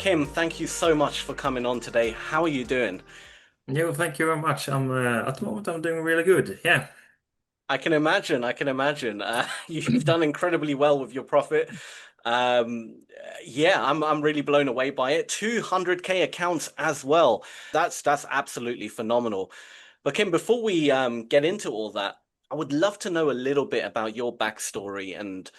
Kim, thank you so much for coming on today. How are you doing? Yeah, well, thank you very much. I'm at the moment I'm doing really good. Yeah. I can imagine. I can imagine. You've done incredibly well with your profit. Yeah, I'm really blown away by it. 200K accounts as well. That's absolutely phenomenal. But Kim, before we get into all that, I would love to know a little bit about your backstory and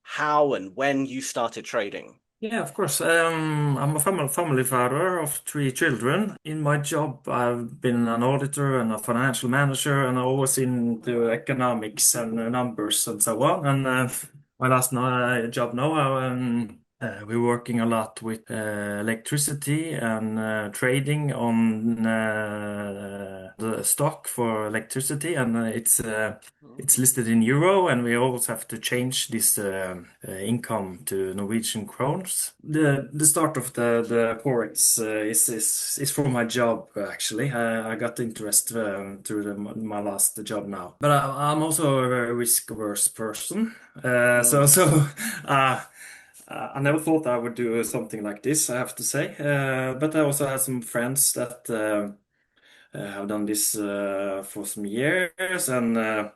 how and when you started trading. Yeah, of course. I'm a family father of three children. In my job, I've been an auditor and a financial manager, and I was into economics and numbers and so on. And my last job now, we're working a lot with electricity and trading on the stock for electricity, and it's listed in euro, and we also have to change this income to Norwegian crowns. The start of the Forex is from my job actually. I got interest through my last job now, but I'm also a very risk-averse person. Uh, I never thought I would do something like this, I have to say. But I also have some friends that have done this for some years, and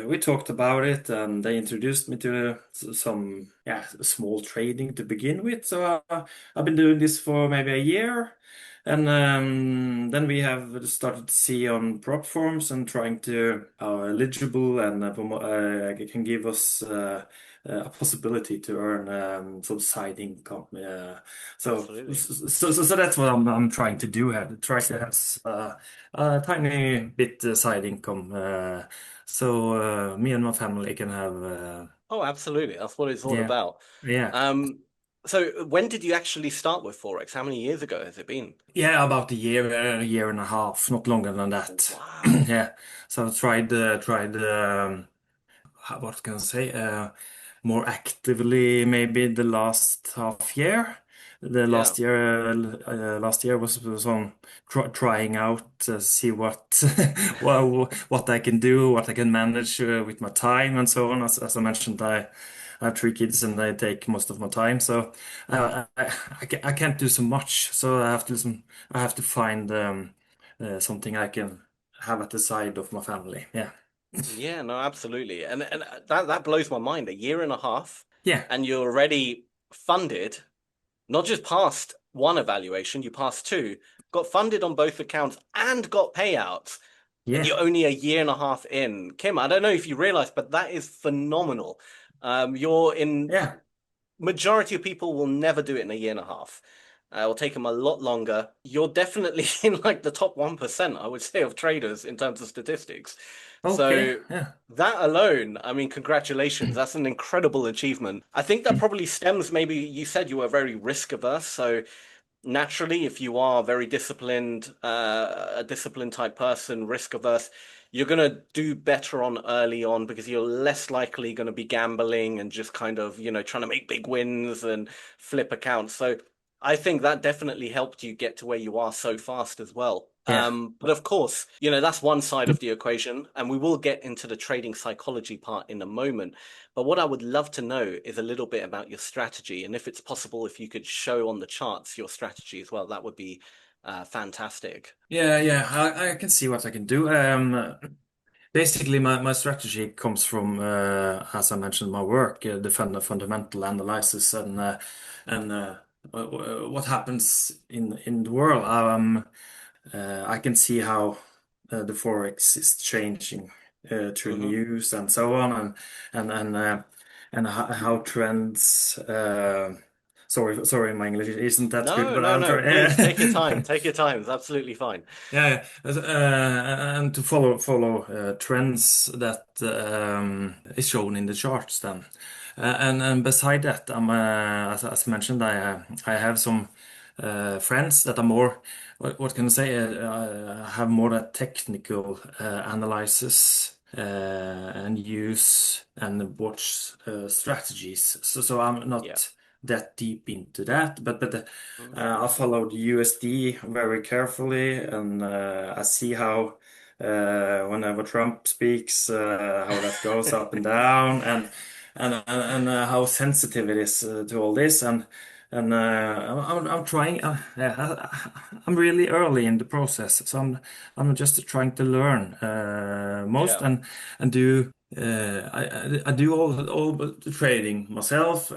we talked about it, and they introduced me to some small trading to begin with. So I've been doing this for maybe a year, and then we have started to see on prop forms and trying to eligible and can give us a possibility to earn some side income. Absolutely. So that's what I'm trying to do here. Try to have a tiny bit side income. So me and my family can have Oh, absolutely. That's what it's all yeah, about. yeah, Um, so when did you actually start with Forex? How many years ago has it been? yeah, about a year and a half, not longer than that. Wow. Yeah, so I tried what can I say? More actively maybe the last half year. The Yeah, last year was on trying out to see what what I can do, what I can manage with my time and so on. As I mentioned, I have three kids and they take most of my time, so I can't do so much. So I have to find something I can have at the side of my family. Yeah, yeah, no, absolutely. And that blows my mind. A year and a half, yeah, and you're already funded, not just passed one evaluation, you passed two, got funded on both accounts and got payouts, and yeah. you're only a year and a half in. Kim, I don't know if you realize, but that is phenomenal. You're in Yeah. majority of people will never do it in a year and a half. It'll take them a lot longer. You're definitely in like the top 1%, I would say, of traders in terms of statistics. Okay. So Yeah. that alone, I mean, congratulations. That's an incredible achievement. I think that probably stems, maybe you said you were very risk averse. So naturally, if you are very disciplined, a disciplined type person, risk averse, you're going to do better on early on because you're less likely going to be gambling and just kind of, trying to make big wins and flip accounts. So I think that definitely helped you get to where you are so fast as well. Yeah. But of course, that's one side of the equation, and we will get into the trading psychology part in a moment. But what I would love to know is a little bit about your strategy, and if it's possible, if you could show on the charts your strategy as well, that would be fantastic. Yeah. I can see what I can do. Basically, my strategy comes from, as I mentioned, my work, the fundamental analysis and what happens in the world. I can see how the forex is changing through Hmm. news and so on, and and uh, and how trends. Sorry, my English isn't that good, No, but no, I'm no. Please take your time. trying. Take your time. It's absolutely fine. And to follow trends that is shown in the charts then. And beside that, as mentioned, I have some friends that are more what can I say have more that technical analysis and use and watch strategies. So I'm Yeah. not that deep into that, but Mhm. I followed USD very carefully, and I see how whenever Trump speaks, how that goes up and down, and how sensitive it is to all this, and and I'm trying. I'm really early in the process, so I'm just trying to learn most Yeah. and do. I do all the trading myself.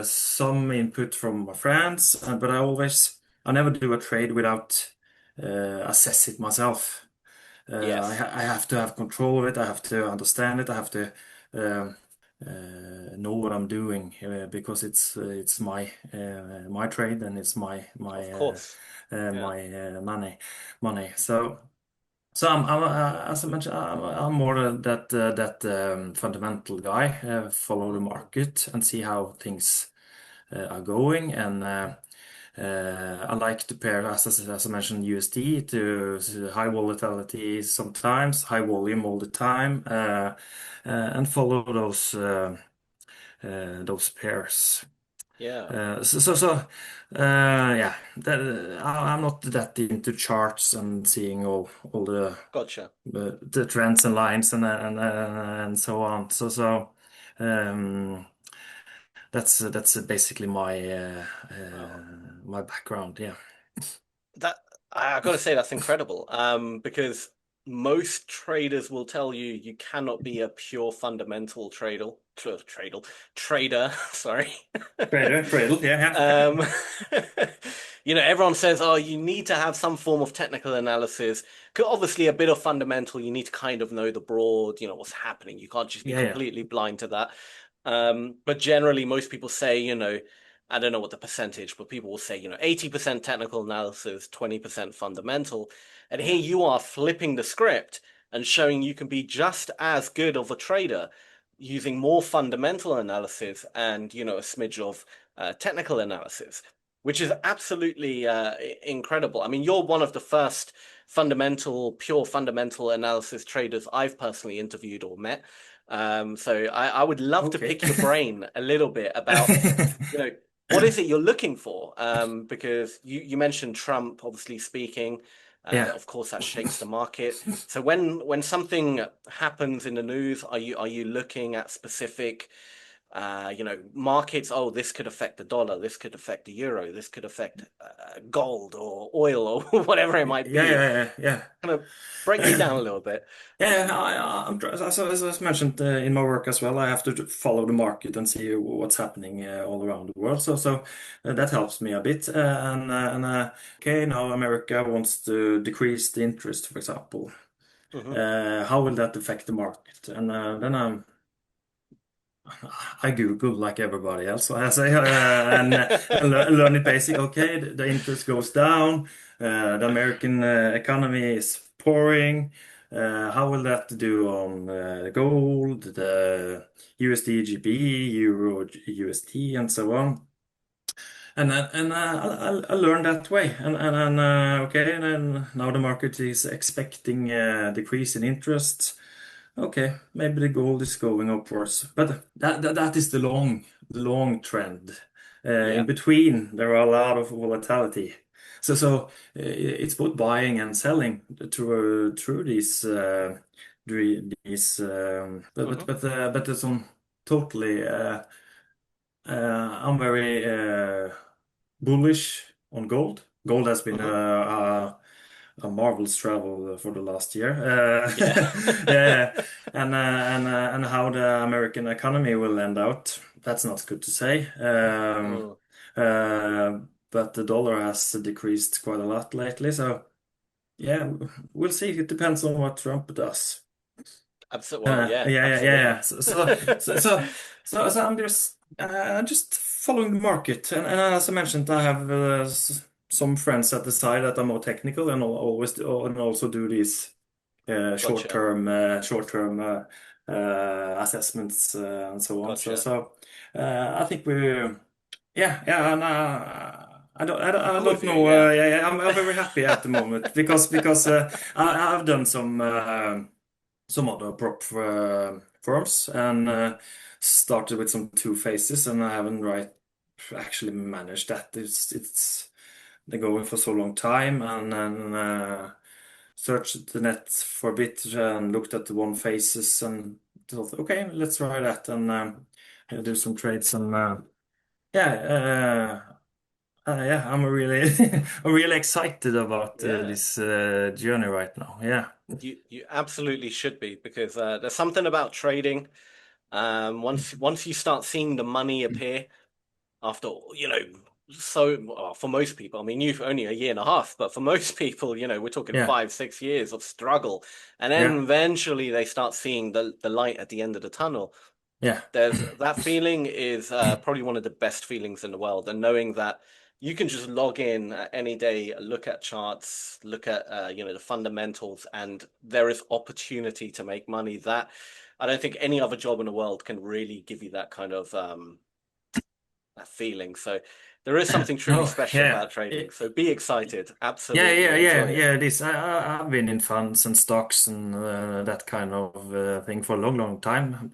Some input from my friends, but I never do a trade without assess it myself. Yes. I have to have control of it. I have to understand it. I have to um, know what I'm doing because it's my trade and it's Of course. Yeah. money. So as I mentioned, I'm more that fundamental guy. Follow the Mhm. market and see how things are going and. I like to pair, as I mentioned, USD to high volatility sometimes, high volume all the time, and follow those pairs. Yeah. Yeah, I'm not that into charts and seeing all Gotcha. the trends and lines and so on. Um, that's basically Wow. my background. Yeah. That I gotta say that's incredible. Because most traders will tell you you cannot be a pure fundamental trader. Sorry. Cradle, yeah, yeah. Um, everyone says, oh, you need to have some form of technical analysis. 'Cause obviously, a bit of fundamental, you need to kind of know the broad, what's happening. You can't just be Yeah, yeah. completely blind to that. But generally, most people say, I don't know what the percentage, but people will say, 80% technical analysis, 20% fundamental. And here Yeah. you are flipping the script and showing you can be just as good of a trader using more fundamental analysis and, a smidge of technical analysis, which is absolutely incredible. I mean, you're one of the first pure fundamental analysis traders I've personally interviewed or met. So I would love to Okay. pick your brain a little bit about, what is it you're looking for? Because you mentioned Trump, obviously speaking. Yeah. Of course, that shakes the market. So when something happens in the news, are you looking at specific markets? Oh, this could affect the dollar, this could affect the euro, this could affect gold or oil or whatever it Yeah, might yeah, be. yeah, yeah. Kind of break me down a little bit. Yeah, as mentioned in my work as well, I have to follow the market and see what's happening all around the world. That helps me a bit. Okay, now America wants to decrease the interest, for example. Hmm. How will that affect the market? And then I Google like everybody else. So I say learn it basic. Okay, the interest goes down. The American economy is pouring. How will that do on gold, the USD GB, Euro USD, and so on? I learned that way. Okay, and then now the market is expecting a decrease in interest. Okay, maybe the gold is going upwards, but that is the long trend. In Yeah. between, there are a lot of volatility. It's both buying and selling through these. Hmm. But it's on totally. I'm very bullish on gold. Gold has been Hmm. a marvelous travel for the last year. Yeah. Yeah, and how the American economy will end out, that's not good to say. Mm. Uh, but the dollar has decreased quite a lot lately, so yeah, we'll see. It depends on what Trump does. Absolutely. Well, yeah, Yeah. absolutely. So I'm just following the market, and as I mentioned, I have some friends at the side that are more technical and and also do these Gotcha. short-term assessments and so on. Gotcha. I think yeah, and I I'm don't with you. know. Yeah. I'm very happy at the moment because I've done some other prop firms and started with some two phases, and I haven't actually managed that. It's they're going for so long time, and then searched the net for a bit and looked at the one phases and thought, okay, let's try that and do some trades and yeah. Yeah, I'm really I'm really excited about Yeah. this journey right now. Yeah, You absolutely should be because there's something about trading. Once you start seeing the money appear after, you know, so well, for most people, I mean, you've only a year and a half, but for most people, we're talking yeah, 5, 6 years of struggle, and then yeah, eventually they start seeing the light at the end of the tunnel. yeah. There's that feeling is probably one of the best feelings in the world, and knowing that you can just log in any day, look at charts, look at the fundamentals, and there is opportunity to make money. That I don't think any other job in the world can really give you that kind of that feeling. So there is something truly Oh, special yeah. about trading. So be excited, Yeah, absolutely yeah, yeah, enjoy it. yeah. This I've been in funds and stocks and that kind of thing for a long, long time.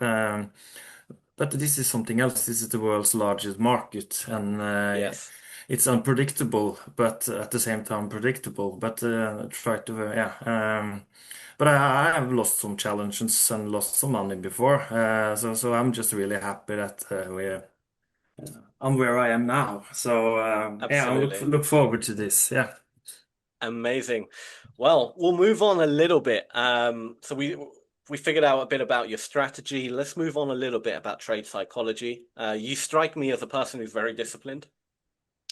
But this is something else. This is the world's largest market, and Yes, it's unpredictable, but at the same time predictable. But try to, yeah. But I have lost some challenges and lost some money before. So I'm just really happy that I'm where I am now. So yeah, I absolutely. look forward to this. Yeah. Amazing. Well, we'll move on a little bit. So we figured out a bit about your strategy. Let's move on a little bit about trade psychology. You strike me as a person who's very disciplined,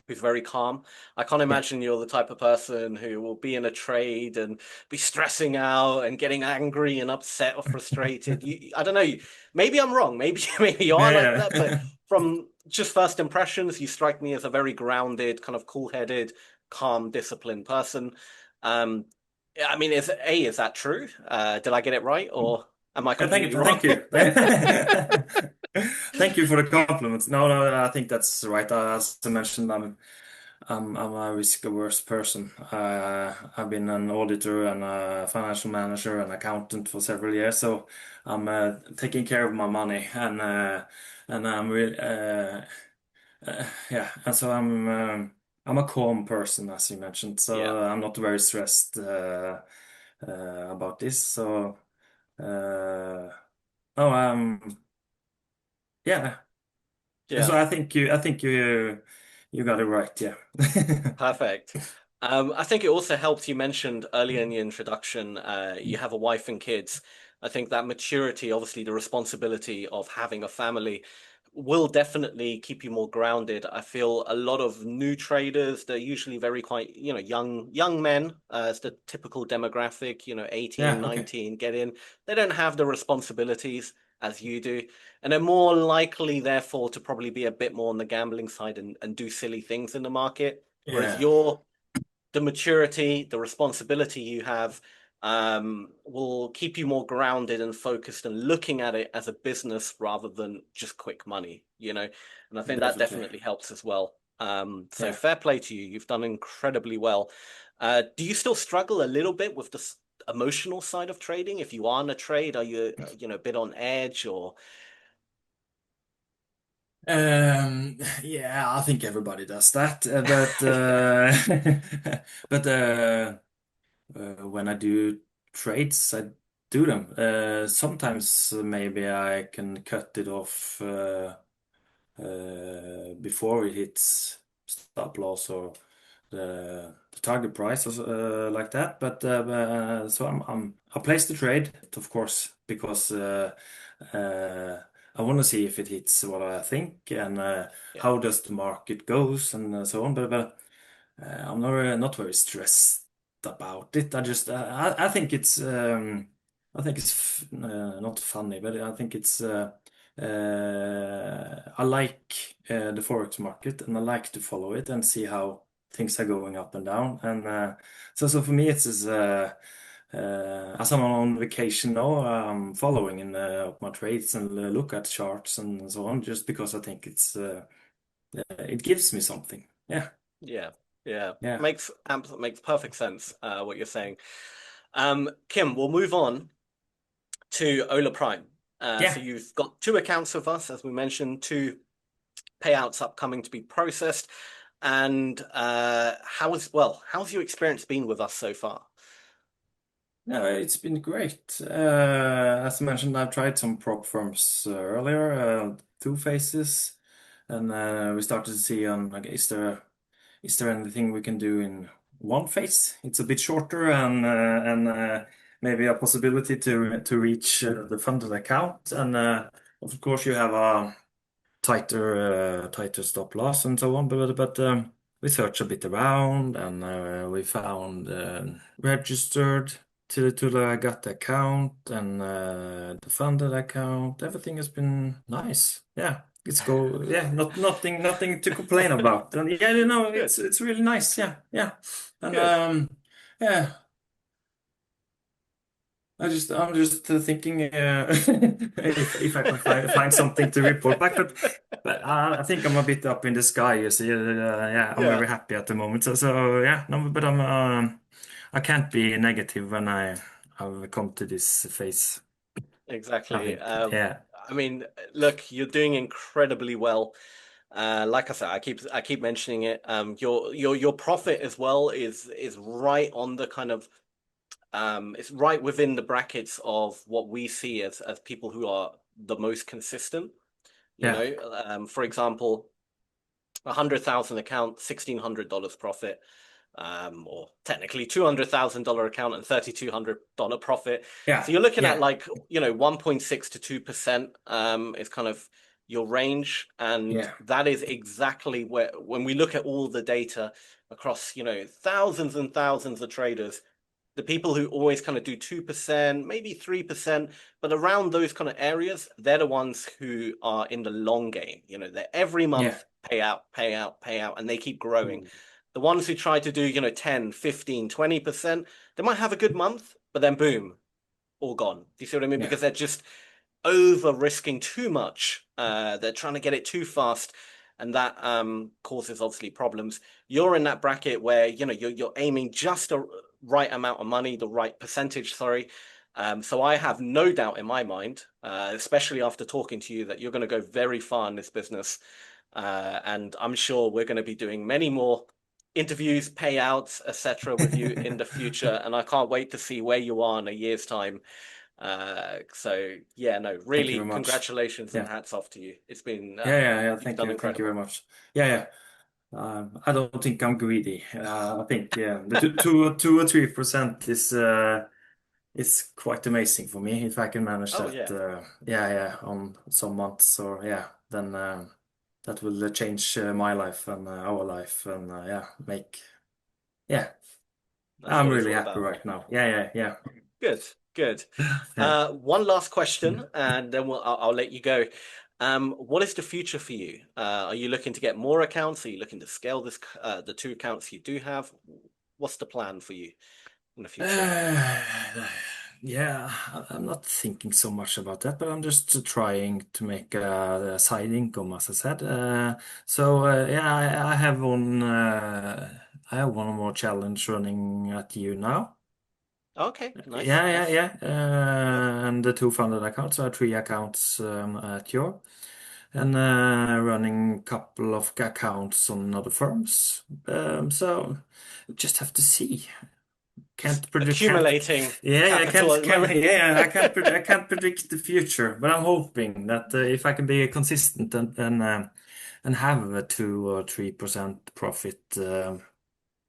who's very calm. I can't Yeah. imagine you're the type of person who will be in a trade and be stressing out and getting angry and upset or frustrated. I don't know. Maybe I'm wrong. Maybe maybe you are like that, but Yeah. from just first impressions, you strike me as a very grounded, kind of cool-headed, calm, disciplined person. Um, I mean, is that true? Did I get it right, or am I Thank completely you. wrong? Thank you. Thank you for the compliments. No, no, I think that's right. As I mentioned, I'm a risk-averse person. I've been an auditor and a financial manager and accountant for several years, so I'm taking care of my money and I'm really yeah. And so I'm a calm person, as you mentioned. Yeah, So I'm not very stressed about this. So. Oh, yeah. yeah. So I think you got it right. Yeah. Perfect. I think it also helps you mentioned earlier in the introduction, you have a wife and kids. I think that maturity, obviously the responsibility of having a family will definitely keep you more grounded. I feel a lot of new traders, they're usually very quite, young men, as the typical demographic, 18, Yeah. Okay. 19, get in. They don't have the responsibilities as you do. And they're more likely, therefore, to probably be a bit more on the gambling side and do silly things in the market. Whereas Yeah. the maturity, the responsibility you have will keep you more grounded and focused and looking at it as a business rather than just quick money. And I think that Definitely. definitely helps as well. So Yeah. fair play to you. You've done incredibly well. Do you still struggle a little bit with the emotional side of trading? If you are in a trade, are you, a bit on edge or? Yeah, I think everybody does that. Yeah, But when I do trades, I do them. Sometimes maybe I can cut it off before it hits stop loss or the target price or like that. But so I place the trade, of course, because uh, I want to see if it hits what I think and yeah, how does the market goes and so on. But I'm not very stressed about it. I think it's not funny, but I think it's I like the forex market and I like to follow it and see how things are going up and down. And so for me, as I'm on vacation now, I'm following in my trades and look at charts and so on, just because I think it gives me something. Yeah, yeah, yeah. yeah, Makes perfect sense, what you're saying. Kim, we'll move on to Ola Prime. So yeah. you've got two accounts with us, as we mentioned, two payouts upcoming to be processed. And how's your experience been with us so far? No, it's been great. As I mentioned, I've tried some prop firms earlier, two phases, and we started to see on like, is there is there anything we can do in one phase? It's a bit shorter and maybe a possibility to reach the funded account. And of course, you have a tighter stop loss and so on. But we searched a bit around and we found registered to the got the account and the funded account. Everything has been nice. Yeah. It's go yeah, nothing to complain about. And yeah, Good. it's really nice. Yeah, yeah. And Good. yeah, I'm just thinking if I can find something to report back, but I think I'm a bit up in the sky. You see, yeah, I'm Yeah, very happy at the moment. So yeah, no, but I can't be negative when I've come to this phase. I exactly. think, yeah, I mean, look, you're doing incredibly well. Like I said, I keep mentioning it. Your profit as well is right on the kind of it's right within the brackets of what we see as people who are the most consistent. You yeah, know, for example, 100,000 account, $1,600 profit, or technically $200,000 account and $3,200 profit. yeah, So you're looking at yeah, like, 1.6 to 2% is kind of your range. And yeah, that is exactly where, when we look at all the data across, thousands and thousands of traders, the people who always kind of do 2%, maybe 3%, but around those kind of areas, they're the ones who are in the long game. They're every yeah. month pay out, pay out, pay out, and they keep growing. Mm. The ones who try to do, 10, 15, 20%, they might have a good month, but then boom, all gone. Do you see what I mean? Yeah, Because they're just over risking too much. They're trying to get it too fast, and that causes obviously problems. You're in that bracket where you're aiming just the right amount of money, the right percentage. Sorry. So I have no doubt in my mind, especially after talking to you, that you're going to go very far in this business. And I'm sure we're going to be doing many more interviews, payouts, etc., with you in the future. And I can't wait to see where you are in a year's time. So yeah, no, thank you really, very much. congratulations and Yeah, hats off to you. It's been yeah, yeah, yeah. you've done Thank you very incredible. much. Yeah, yeah. I don't think I'm greedy. I think yeah, the 2 or 3% is quite amazing for me if I can manage Oh that. yeah, Yeah, yeah, on some months or yeah, then that will change my life and our life and yeah, make yeah. that's I'm what it's really all happy about. right now. Yeah, yeah, Good, good. yeah, One last question, and then I'll let you go. What is the future for you? Are you looking to get more accounts? Are you looking to scale the two accounts you do have? What's the plan for you in the future? yeah. Yeah, I'm not thinking so much about that, but I'm just trying to make a side income, as I said. Yeah, I have one more challenge running at you now. Okay, nice, Yeah. nice. Yep. And the two funded accounts, so 3 accounts at your, and running a couple of accounts on other firms. So just have to see. Just Can't predict. Can't. accumulating Yeah, capital at the moment. Yeah, I can't predict the future, but I'm hoping that if I can be consistent and have a 2 or 3% profit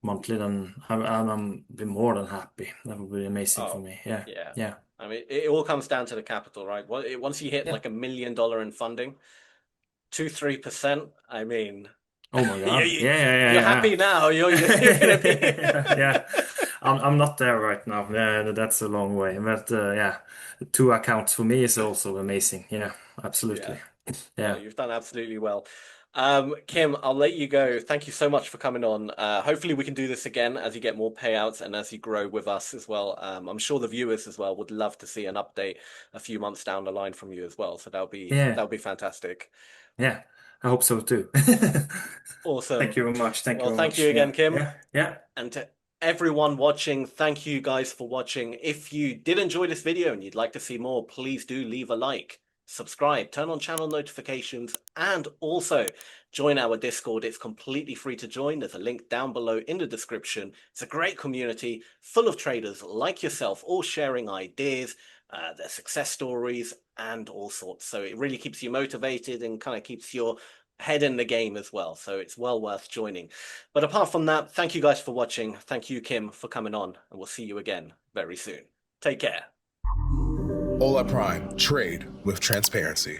monthly, then I'm be more than happy. That would be amazing for Oh, me. Yeah, yeah. yeah, I mean, it all comes down to the capital, right? Once you hit yeah. like $1 million in funding, 2-3%. I mean, Oh my you, God. you you're Yeah. happy now. You're gonna be. Yeah. I'm not there right now. Yeah, that's a long way. But yeah, 2 accounts for me is also amazing. Yeah, Yeah. absolutely. No, Yeah. you've done absolutely well. Kim, I'll let you go. Thank you so much for coming on. Hopefully we can do this again as you get more payouts and as you grow with us as well. I'm sure the viewers as well would love to see an update a few months down the line from you as well. So that'll be Yeah. that'll be fantastic. Yeah. I hope so too. Thank Awesome. you very much. Thank you Well, very thank you much. again, Yeah. Kim. Yeah. Yeah. And to everyone watching, thank you guys for watching. If you did enjoy this video and you'd like to see more, please do leave a like, subscribe, turn on channel notifications, and also join our Discord. It's completely free to join. There's a link down below in the description. It's a great community full of traders like yourself, all sharing ideas, their success stories, and all sorts. So it really keeps you motivated and kind of keeps your head in the game as well. So it's well worth joining. But apart from that, thank you guys for watching. Thank you, Kim, for coming on, and we'll see you again very soon. Take care. Hola Prime, trade with transparency.